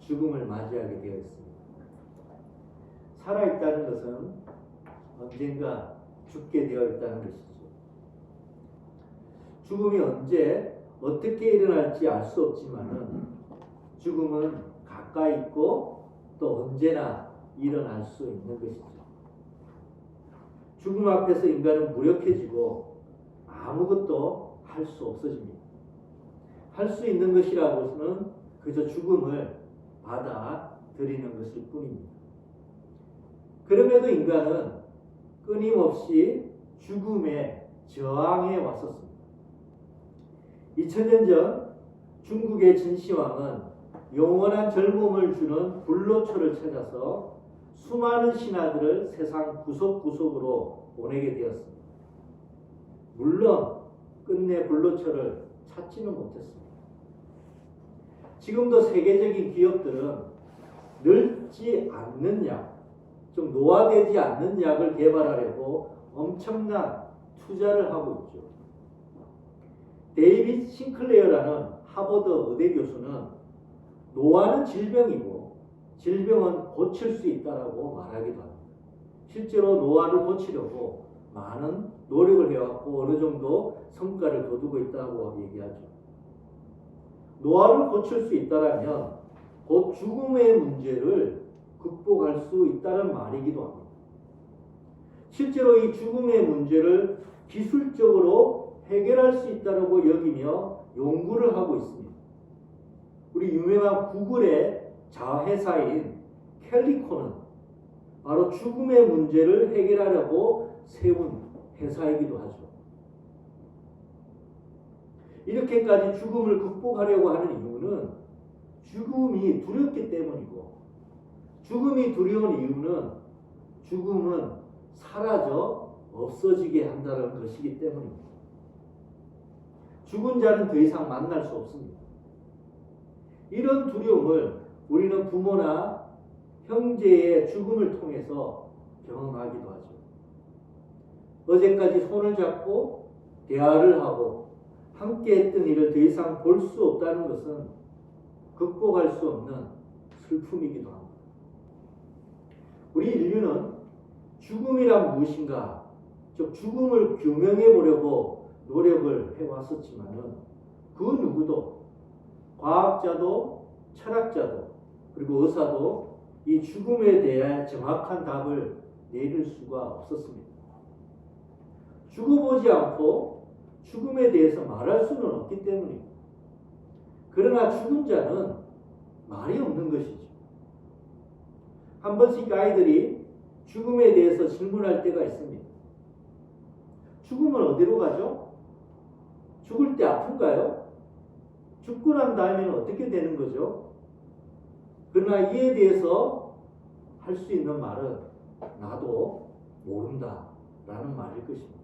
죽음을 맞이하게 되어 있습니다. 살아있다는 것은 언젠가 죽게 되어 있다는 것이죠. 죽음이 언제 어떻게 일어날지 알 수 없지만은 죽음은 가까이 있고 또 언제나 일어날 수 있는 것이죠. 죽음 앞에서 인간은 무력해지고 아무것도 할 수 없어집니다. 할 수 있는 것이라고는 그저 죽음을 받아들이는 것일 뿐입니다. 그럼에도 인간은 끊임없이 죽음에 저항해 왔었습니다. 2000년 전 중국의 진시황은 영원한 젊음을 주는 불로초를 찾아서 수많은 신하들을 세상 구석구석으로 보내게 되었습니다. 물론 끝내 불로초를 찾지는 못했습니다. 지금도 세계적인 기업들은 늙지 않는 약, 좀 노화되지 않는 약을 개발하려고 엄청난 투자를 하고 있죠. 데이빗 싱클레어라는 하버드 의대 교수는 노화는 질병이고 질병은 고칠 수 있다라고 말하기도 합니다. 실제로 노화를 고치려고 많은 노력을 해왔고 어느 정도 성과를 거두고 있다고 얘기하죠. 노화를 고칠 수 있다라면 곧 죽음의 문제를 극복할 수 있다는 말이기도 합니다. 실제로 이 죽음의 문제를 기술적으로 해결할 수 있다고 여기며 연구를 하고 있습니다. 우리 유명한 구글의 자회사인 캘리코는 바로 죽음의 문제를 해결하려고 세운 회사이기도 하죠. 이렇게까지 죽음을 극복하려고 하는 이유는 죽음이 두렵기 때문이고, 죽음이 두려운 이유는 죽음은 사라져 없어지게 한다는 것이기 때문입니다. 죽은 자는 더 이상 만날 수 없습니다. 이런 두려움을 우리는 부모나 형제의 죽음을 통해서 경험하기도 하죠. 어제까지 손을 잡고 대화를 하고 함께 했던 일을 더 이상 볼 수 없다는 것은 극복할 수 없는 슬픔이기도 합니다. 우리 인류는 죽음이란 무엇인가, 즉 죽음을 규명해 보려고 노력을 해왔었지만은 그 누구도, 과학자도 철학자도 그리고 의사도 이 죽음에 대한 정확한 답을 내릴 수가 없었습니다. 죽어보지 않고 죽음에 대해서 말할 수는 없기 때문입니다. 그러나 죽은 자는 말이 없는 것이죠. 한 번씩 아이들이 죽음에 대해서 질문할 때가 있습니다. 죽으면 어디로 가죠? 죽을 때 아픈가요? 죽고 난 다음에는 어떻게 되는 거죠? 그러나 이에 대해서 할 수 있는 말은 나도 모른다 라는 말일 것입니다.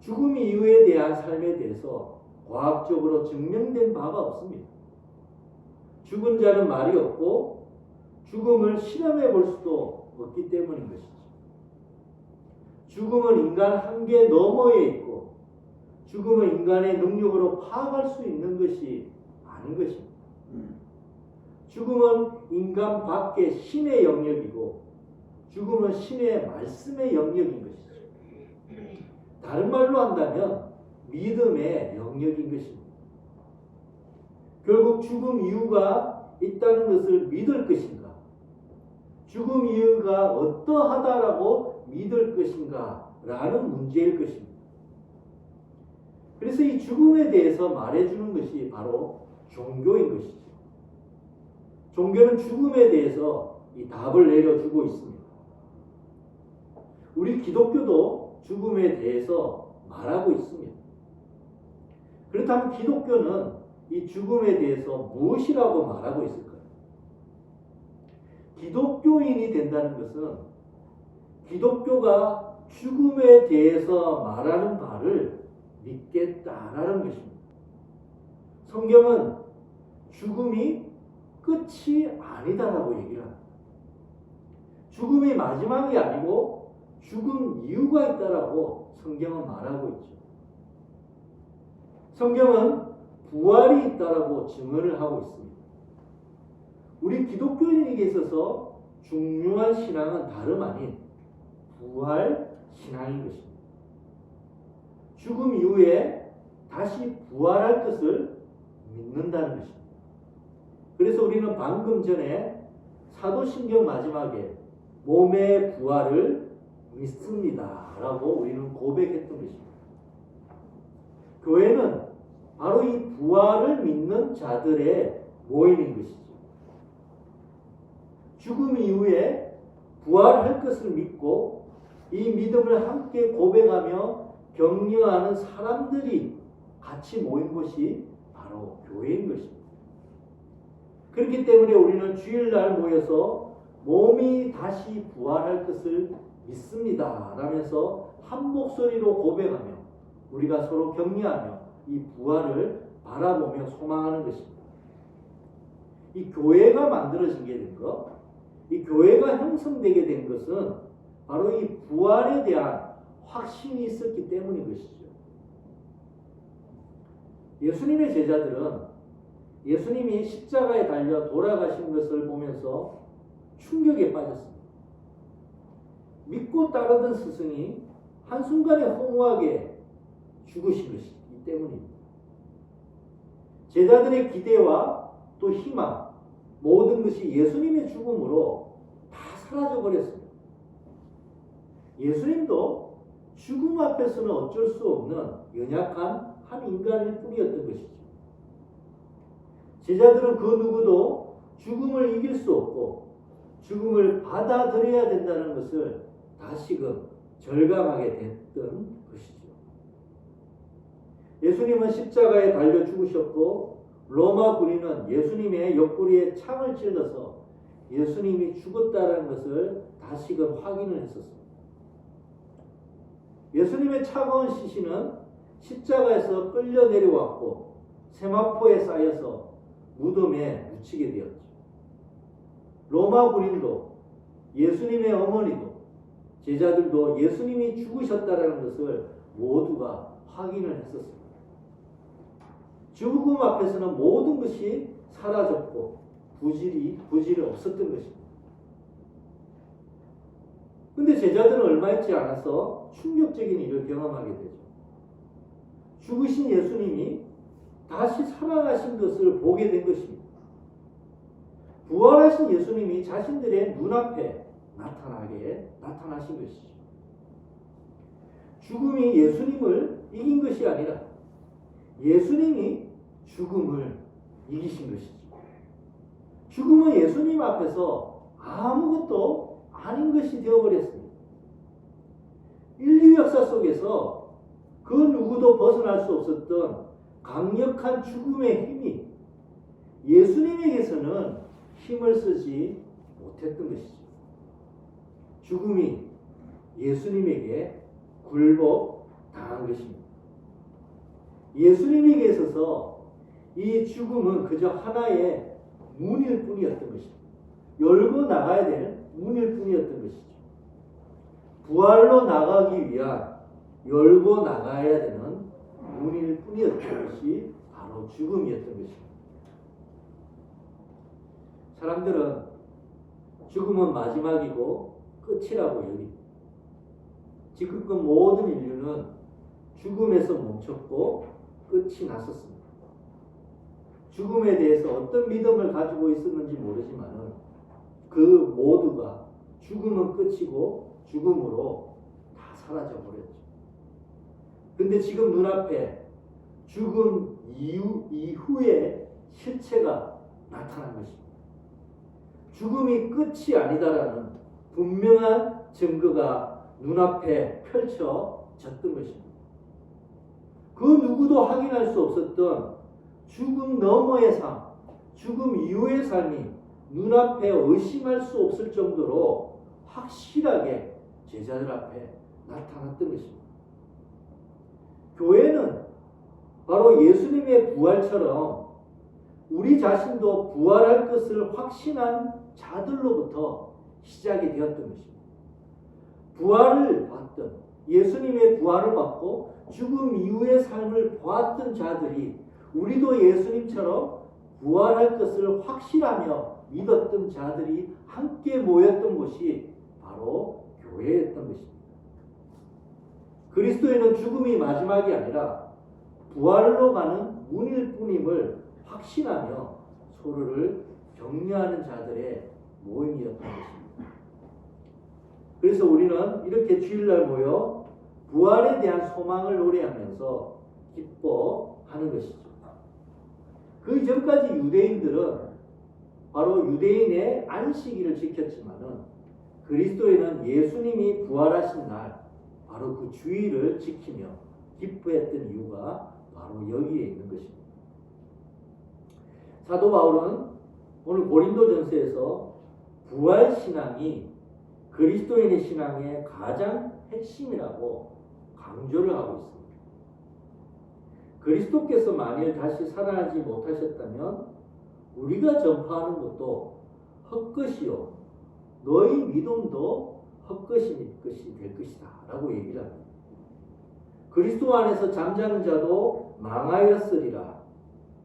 죽음 이후에 대한 삶에 대해서 과학적으로 증명된 바가 없습니다. 죽은 자는 말이 없고 죽음을 실험해 볼 수도 없기 때문인 것이죠. 죽음은 인간 한계 너머에 있고 죽음은 인간의 능력으로 파악할 수 있는 것이 아닌 것입니다. 죽음은 인간 밖의 신의 영역이고 죽음은 신의 말씀의 영역인 것이죠. 다른 말로 한다면 믿음의 영역인 것입니다. 결국 죽음 이유가 있다는 것을 믿을 것인가, 죽음 이유가 어떠하다라고 믿을 것인가 라는 문제일 것입니다. 그래서 이 죽음에 대해서 말해주는 것이 바로 종교인 것이죠. 종교는 죽음에 대해서 이 답을 내려주고 있습니다. 우리 기독교도 죽음에 대해서 말하고 있습니다. 그렇다면 기독교는 이 죽음에 대해서 무엇이라고 말하고 있을까요? 기독교인이 된다는 것은 기독교가 죽음에 대해서 말하는 바를 믿겠다라는 것입니다. 성경은 죽음이 끝이 아니다라고 얘기를 합니다. 죽음이 마지막이 아니고 죽음 이유가 있다라고 성경은 말하고 있죠. 성경은 부활이 있다라고 증언을 하고 있습니다. 우리 기독교인에게 있어서 중요한 신앙은 다름 아닌 부활 신앙인 것입니다. 죽음 이후에 다시 부활할 것을 믿는다는 것입니다. 그래서 우리는 방금 전에 사도신경 마지막에 몸의 부활을 믿습니다 라고 우리는 고백했던 것입니다. 교회는 바로 이 부활을 믿는 자들의 모임인 것이죠. 죽음 이후에 부활할 것을 믿고 이 믿음을 함께 고백하며 격려하는 사람들이 같이 모인 곳이 바로 교회인 것입니다. 그렇기 때문에 우리는 주일날 모여서 몸이 다시 부활할 것을 믿습니다 라면서 한 목소리로 고백하며 우리가 서로 격려하며 이 부활을 바라보며 소망하는 것입니다. 이 교회가 만들어진 게 된 것, 이 교회가 형성되게 된 것은 바로 이 부활에 대한 확신이 있었기 때문인 것이죠. 예수님의 제자들은 예수님이 십자가에 달려 돌아가신 것을 보면서 충격에 빠졌습니다. 믿고 따르던 스승이 한순간에 허무하게 죽으신 것이기 때문입니다. 제자들의 기대와 또 희망, 모든 것이 예수님의 죽음으로 다 사라져 버렸습니다. 예수님도 죽음 앞에서는 어쩔 수 없는 연약한 한 인간일 뿐이었던 것이죠. 제자들은 그 누구도 죽음을 이길 수 없고 죽음을 받아들여야 된다는 것을 다시금 절감하게 됐던 것이죠. 예수님은 십자가에 달려 죽으셨고 로마 군인은 예수님의 옆구리에 창을 찔러서 예수님이 죽었다는 것을 다시금 확인을 했었습니다. 예수님의 차가운 시신은 십자가에서 끌려 내려왔고 세마포에 쌓여서 무덤에 묻히게 되었죠. 로마 군인도 예수님의 어머니도 제자들도 예수님이 죽으셨다는 것을 모두가 확인을 했었습니다. 죽음 앞에서는 모든 것이 사라졌고 부질이 없었던 것입니다. 근데 제자들은 얼마 있지 않아서 충격적인 일을 경험하게 되죠. 죽으신 예수님이 다시 살아나신 것을 보게 된 것입니다. 부활하신 예수님이 자신들의 눈앞에 나타나신 것이죠. 죽음이 예수님을 이긴 것이 아니라 예수님이 죽음을 이기신 것이죠. 죽음은 예수님 앞에서 아무것도 아닌 것이 되어버렸습니다. 인류 역사 속에서 그 누구도 벗어날 수 없었던 강력한 죽음의 힘이 예수님에게서는 힘을 쓰지 못했던 것이죠. 죽음이 예수님에게 굴복당한 것입니다. 예수님에게 있어서 이 죽음은 그저 하나의 문일 뿐이었던 것입니다. 열고 나가야 될 문일 뿐이었던 것이죠. 부활로 나가기 위한 열고 나가야 되는 문일 뿐이었던 것이 바로 죽음이었던 것입니다. 사람들은 죽음은 마지막이고 끝이라고 여깁니다. 지금껏 모든 인류는 죽음에서 멈췄고 끝이 났었습니다. 죽음에 대해서 어떤 믿음을 가지고 있었는지 모르지만 그 모두가 죽음은 끝이고 죽음으로 다 사라져 버렸죠. 근데 지금 눈앞에 죽음 이후의 실체가 나타난 것입니다. 죽음이 끝이 아니다라는 분명한 증거가 눈앞에 펼쳐졌던 것입니다. 그 누구도 확인할 수 없었던 죽음 너머의 삶, 죽음 이후의 삶이 눈앞에 의심할 수 없을 정도로 확실하게 제자들 앞에 나타났던 것입니다. 교회는 바로 예수님의 부활처럼 우리 자신도 부활할 것을 확신한 자들로부터 시작이 되었던 것입니다. 부활을 봤던 예수님의 부활을 받고 죽음 이후의 삶을 보았던 자들이 우리도 예수님처럼 부활할 것을 확신하며 믿었던 자들이 함께 모였던 곳이 바로 교회였던 것입니다. 그리스도인은 죽음이 마지막이 아니라 부활로 가는 문일 뿐임을 확신하며 서로를 격려하는 자들의 모임이었던 것입니다. 그래서 우리는 이렇게 주일날 모여 부활에 대한 소망을 노래하면서 기뻐하는 것이죠. 그 이전까지 유대인들은 바로 유대인의 안식일을 지켰지만은 그리스도인은 예수님이 부활하신 날 바로 그 주일을 지키며 기뻐했던 이유가 바로 여기에 있는 것입니다. 사도 바울은 오늘 고린도전서에서 부활 신앙이 그리스도인의 신앙의 가장 핵심이라고 강조를 하고 있습니다. 그리스도께서 만일 다시 살아나지 못하셨다면 우리가 전파하는 것도 헛것이요 너희 믿음도 헛것이 될 것이다 라고 얘기를 합니다. 그리스도 안에서 잠자는 자도 망하였으리라.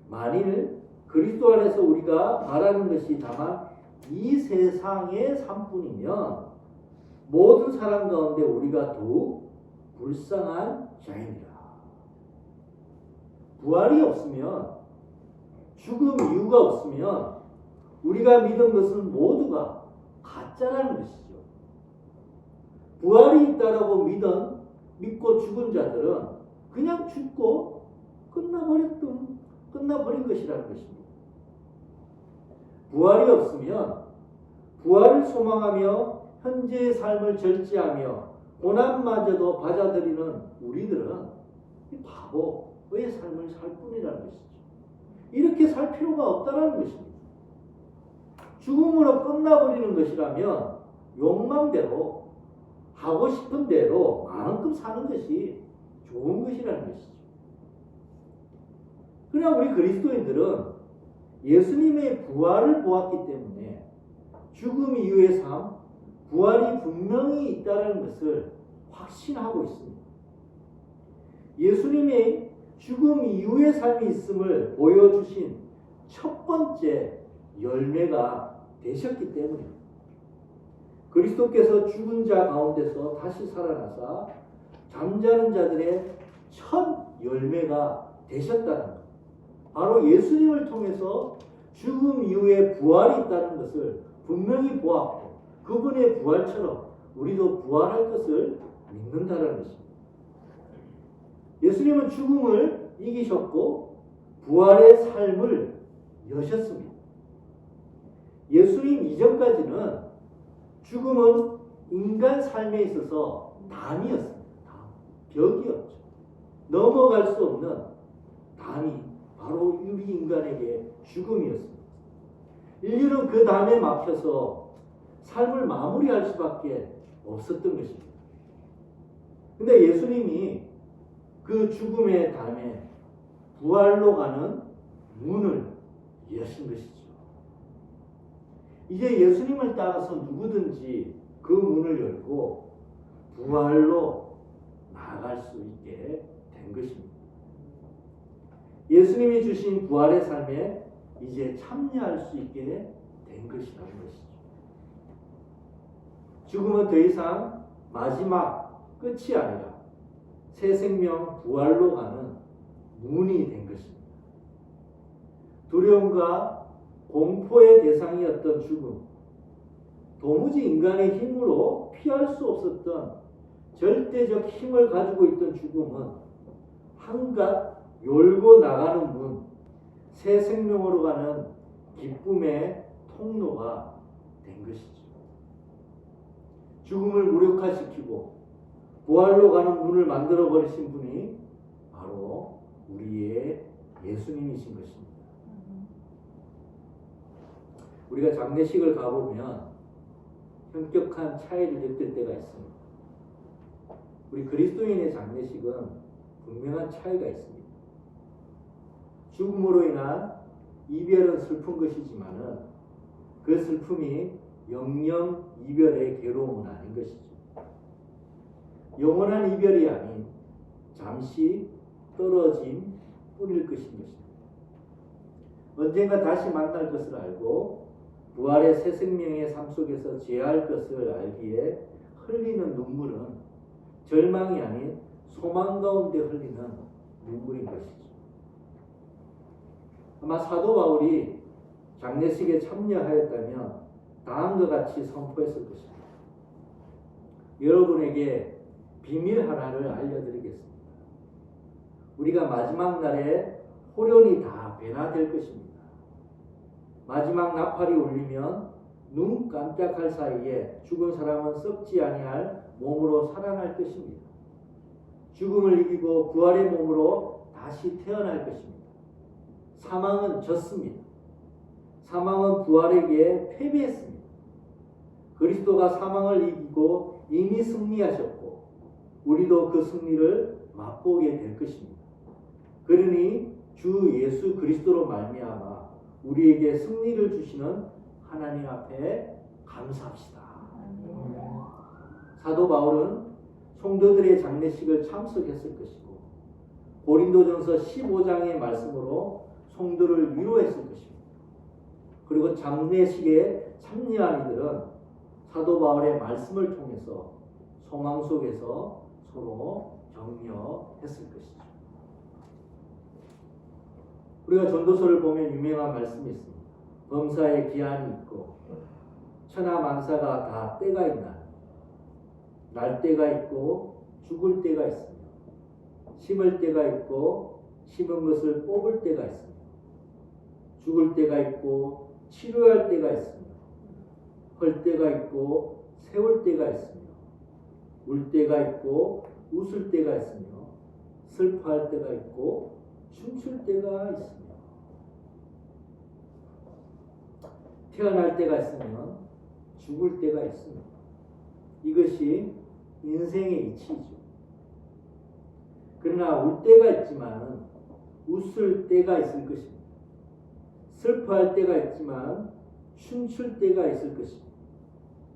만일 그리스도 안에서 우리가 바라는 것이 다만 이 세상의 삶뿐이면 모든 사람 가운데 우리가 더욱 불쌍한 자이니라. 부활이 없으면, 죽음 이유가 없으면 우리가 믿은 것은 모두가 가짜라는 것이죠. 부활이 있다라고 믿고 죽은 자들은 그냥 죽고 끝나버린 것이라는 것입니다. 부활이 없으면 부활을 소망하며 현재의 삶을 절제하며 고난마저도 받아들이는 우리들은 바보의 삶을 살 뿐이라는 것이죠. 이렇게 살 필요가 없다는 것입니다. 죽음으로 끝나버리는 것이라면 욕망대로 하고 싶은 대로 마음껏 사는 것이 좋은 것이라는 것이죠. 그러나 우리 그리스도인들은 예수님의 부활을 보았기 때문에 죽음 이후의 삶, 부활이 분명히 있다는 것을 확신하고 있습니다. 예수님의 죽음 이후의 삶이 있음을 보여주신 첫 번째 열매가 되셨기 때문입니다. 그리스도께서 죽은 자 가운데서 다시 살아나사 잠자는 자들의 첫 열매가 되셨다는 것. 바로 예수님을 통해서 죽음 이후에 부활이 있다는 것을 분명히 보았고 그분의 부활처럼 우리도 부활할 것을 믿는다는 것입니다. 예수님은 죽음을 이기셨고 부활의 삶을 여셨습니다. 예수님 이전까지는 죽음은 인간 삶에 있어서 담이었습니다. 벽이었죠. 넘어갈 수 없는 담이 바로 우리 인간에게 죽음이었습니다. 인류는 그 담에 막혀서 삶을 마무리할 수밖에 없었던 것입니다. 근데 예수님이 그 죽음의 담에 부활로 가는 문을 여신 것이죠. 이제 예수님을 따라서 누구든지 그 문을 열고 부활로 나아갈 수 있게 된 것입니다. 예수님이 주신 부활의 삶에 이제 참여할 수 있게 된 것이라는 것이죠. 죽음은 더 이상 마지막 끝이 아니라 새 생명 부활로 가는 문이 된 것입니다. 두려움과 공포의 대상이었던 죽음, 도무지 인간의 힘으로 피할 수 없었던 절대적 힘을 가지고 있던 죽음은 한갓 열고 나가는 문, 새 생명으로 가는 기쁨의 통로가 된 것이죠. 죽음을 무력화시키고 부활로 가는 문을 만들어 버리신 분이 바로 우리의 예수님이신 것입니다. 우리가 장례식을 가보면 현격한 차이를 느낄 때가 있습니다. 우리 그리스도인의 장례식은 분명한 차이가 있습니다. 죽음으로 인한 이별은 슬픈 것이지만은 그 슬픔이 영영 이별의 괴로움은 아닌 것이죠. 영원한 이별이 아닌 잠시 떨어짐 뿐일 것인 것입니다. 언젠가 다시 만날 것을 알고 부활의 새 생명의 삶 속에서 제할 것을 알기에 흘리는 눈물은 절망이 아닌 소망 가운데 흘리는 눈물인 것이죠. 아마 사도 바울이 장례식에 참여하였다면 다음과 같이 선포했을 것입니다. 여러분에게 비밀 하나를 알려드리겠습니다. 우리가 마지막 날에 호련히 다 변화될 것입니다. 마지막 나팔이 울리면 눈 깜짝할 사이에 죽은 사람은 썩지 아니할 몸으로 살아날 것입니다. 죽음을 이기고 부활의 몸으로 다시 태어날 것입니다. 사망은 졌습니다. 사망은 부활에게 패배했습니다. 그리스도가 사망을 이기고 이미 승리하셨고 우리도 그 승리를 맛보게 될 것입니다. 그러니 주 예수 그리스도로 말미암아 우리에게 승리를 주시는 하나님 앞에 감사합시다. 사도 바울은 성도들의 장례식을 참석했을 것이고 고린도전서 15장의 말씀으로 성도를 위로했을 것입니다. 그리고 장례식에 참여한 이들은 사도 바울의 말씀을 통해서 소망 속에서 서로 격려했을 것이죠. 우리가 전도서를 보면 유명한 말씀이 있습니다. 범사에 기한이 있고 천하 만사가 다 때가 있나 날 때가 있고 죽을 때가 있으며 심을 때가 있고 심은 것을 뽑을 때가 있으며 죽을 때가 있고 치료할 때가 있으며 헐 때가 있고 세울 때가 있으며 울 때가 있고 웃을 때가 있으며 슬퍼할 때가 있고 춤출 때가 있으며 태어날 때가 있으면 죽을 때가 있으며 이것이 인생의 이치이죠. 그러나 울 때가 있지만 웃을 때가 있을 것입니다. 슬퍼할 때가 있지만 춤출 때가 있을 것입니다.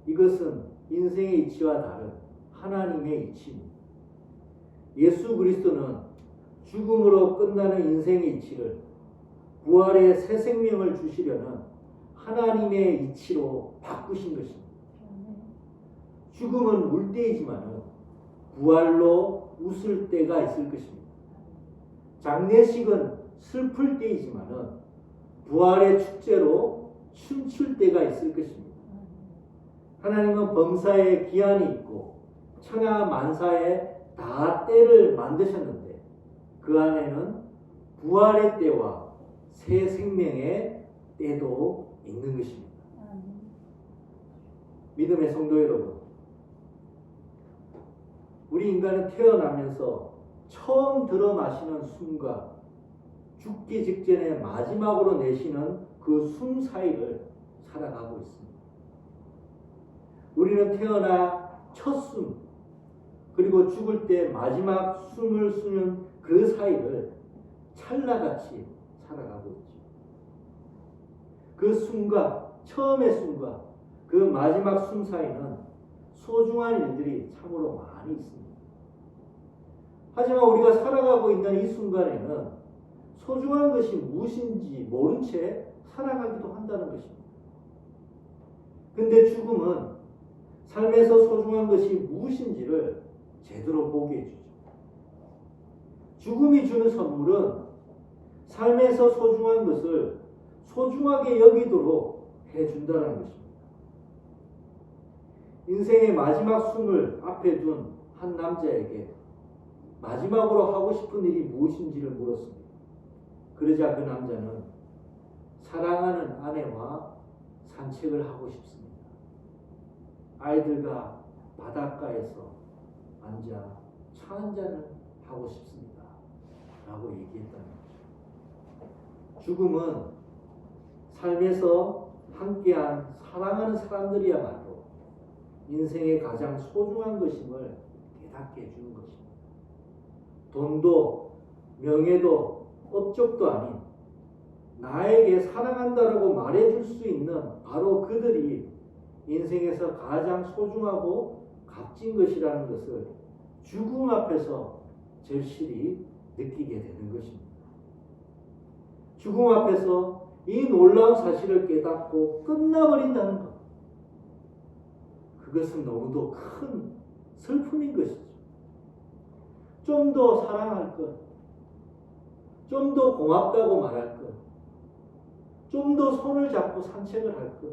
이것은 인생의 이치와 다른 하나님의 이치입니다. 예수 그리스도는 죽음으로 끝나는 인생의 이치를 부활의 새 생명을 주시려는 하나님의 이치로 바꾸신 것입니다. 죽음은 울 때이지만 부활로 웃을 때가 있을 것입니다. 장례식은 슬플 때이지만 부활의 축제로 춤출 때가 있을 것입니다. 하나님은 범사에 기한이 있고 천하 만사에 다 때를 만드셨는데 그 안에는 부활의 때와 새 생명의 때도 있는 것입니다. 믿음의 성도 여러분, 우리 인간은 태어나면서 처음 들어 마시는 숨과 죽기 직전에 마지막으로 내쉬는 그 숨 사이를 살아가고 있습니다. 우리는 태어나 첫 숨, 그리고 죽을 때 마지막 숨을 쉬는 그 사이를 찰나같이 살아가고 있죠. 그 숨과 처음의 숨과 그 마지막 숨 사이는 소중한 일들이 참으로 많이 있습니다. 하지만 우리가 살아가고 있는 이 순간에는 소중한 것이 무엇인지 모른 채 살아가기도 한다는 것입니다. 근데 죽음은 삶에서 소중한 것이 무엇인지를 제대로 보게 해주죠. 죽음이 주는 선물은 삶에서 소중한 것을 소중하게 여기도록 해준다는 것입니다. 인생의 마지막 숨을 앞에 둔 한 남자에게 마지막으로 하고 싶은 일이 무엇인지를 물었습니다. 그러자 그 남자는 사랑하는 아내와 산책을 하고 싶습니다. 아이들과 바닷가에서 앉아 차 한잔을 하고 싶습니다. 라고 얘기했다는 거죠. 죽음은 삶에서 함께한 사랑하는 사람들이야말로 인생의 가장 소중한 것임을 깨닫게 해주는 것입니다. 돈도 명예도 업적도 아닌 나에게 사랑한다라고 말해줄 수 있는 바로 그들이 인생에서 가장 소중하고 값진 것이라는 것을 죽음 앞에서 절실히 느끼게 되는 것입니다. 죽음 앞에서 이 놀라운 사실을 깨닫고 끝나버린다는 것. 그것은 너무도 큰 슬픔인 것이죠. 좀 더 사랑할 것, 좀 더 고맙다고 말할 것, 좀 더 손을 잡고 산책을 할 것,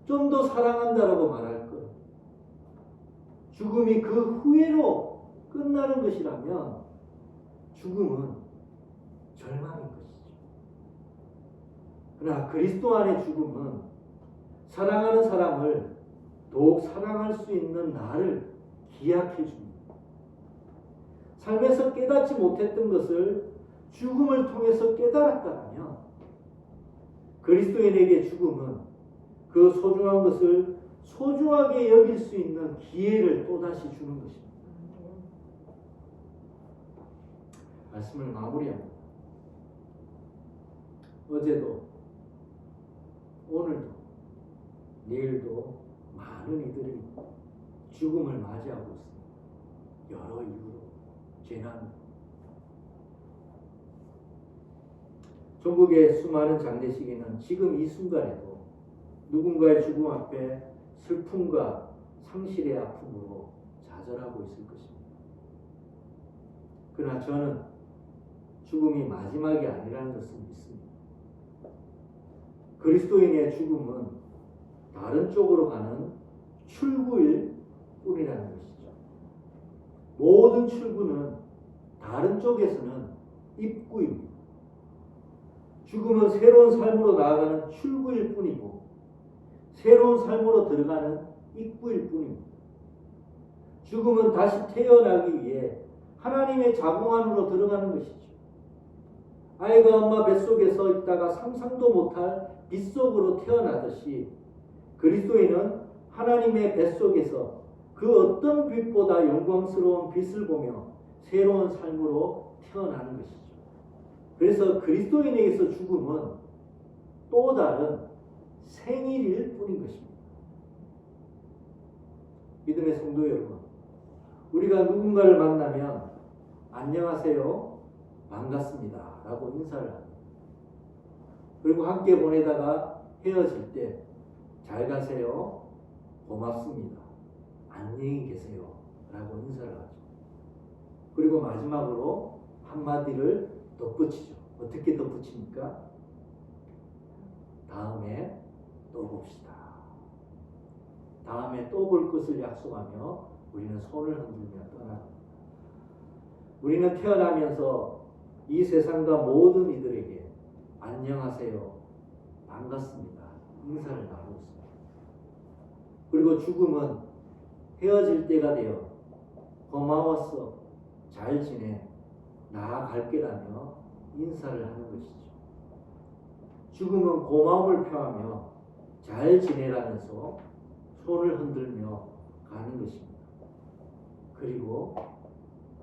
좀 더 사랑한다라고 말할 것. 죽음이 그 후회로 끝나는 것이라면 죽음은 절망인 것이죠. 그러나 그리스도 안의 죽음은 사랑하는 사람을 더욱 사랑할 수 있는 나를 기약해 줍니다. 삶에서 깨닫지 못했던 것을 죽음을 통해서 깨달았다면 그리스도인에게 죽음은 그 소중한 것을 소중하게 여길 수 있는 기회를 또다시 주는 것입니다. 말씀을 마무리합니다. 어제도 오늘도 내일도 많은 이들이 죽음을 맞이하고 있습니다. 여러 이유로 재난. 전국의 수많은 장례식에는 지금 이 순간에도 누군가의 죽음 앞에 슬픔과 상실의 아픔으로 좌절하고 있을 것입니다. 그러나 저는 죽음이 마지막이 아니라는 것을 믿습니다. 그리스도인의 죽음은 다른 쪽으로 가는 출구일 뿐이라는 것이죠. 모든 출구는 다른 쪽에서는 입구입니다. 죽음은 새로운 삶으로 나아가는 출구일 뿐이고 새로운 삶으로 들어가는 입구일 뿐입니다. 죽음은 다시 태어나기 위해 하나님의 자궁 안으로 들어가는 것이죠. 아이가 엄마 뱃속에서 있다가 상상도 못할 빛속으로 태어나듯이 그리스도인은 하나님의 뱃속에서 그 어떤 빛보다 영광스러운 빛을 보며 새로운 삶으로 태어나는 것이죠. 그래서 그리스도인에게서 죽음은 또 다른 생일일 뿐인 것입니다. 믿음의 성도 여러분, 우리가 누군가를 만나면 안녕하세요, 반갑습니다 라고 인사를 합니다. 그리고 함께 보내다가 헤어질 때 잘 가세요, 고맙습니다, 안녕히 계세요 라고 인사를 하죠. 그리고 마지막으로 한마디를 덧붙이죠. 어떻게 덧붙입니까? 다음에 또 봅시다. 다음에 또 볼 것을 약속하며 우리는 손을 흔들며 떠납니다. 우리는 태어나면서 이 세상과 모든 이들에게 안녕하세요, 반갑습니다 인사를 나누고 있습니다. 그리고 죽음은 헤어질 때가 되어 고마웠어, 잘 지내, 나아갈게라며 인사를 하는 것이죠. 죽음은 고마움을 표하며 잘 지내라면서 손을 흔들며 가는 것입니다. 그리고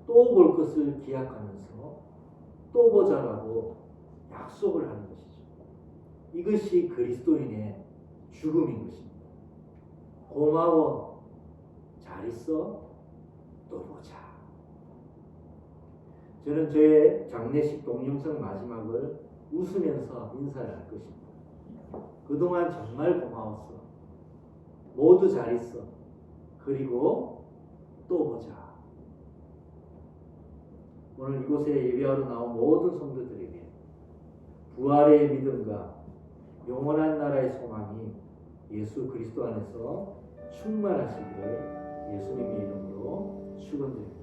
또 볼 것을 기약하면서 또 보자라고 약속을 하는 것이죠. 이것이 그리스도인의 죽음인 것입니다. 고마워, 잘 있어, 또 보자. 저는 저의 장례식 동영상 마지막을 웃으면서 인사를 할 것입니다. 그동안 정말 고마웠어. 모두 잘 있어. 그리고 또 보자. 오늘 이곳에 예배하러 나온 모든 성도들에게 부활의 믿음과 영원한 나라의 소망이 예수 그리스도 안에서 충만하시기를 예수님의 이름으로 축원드립니다.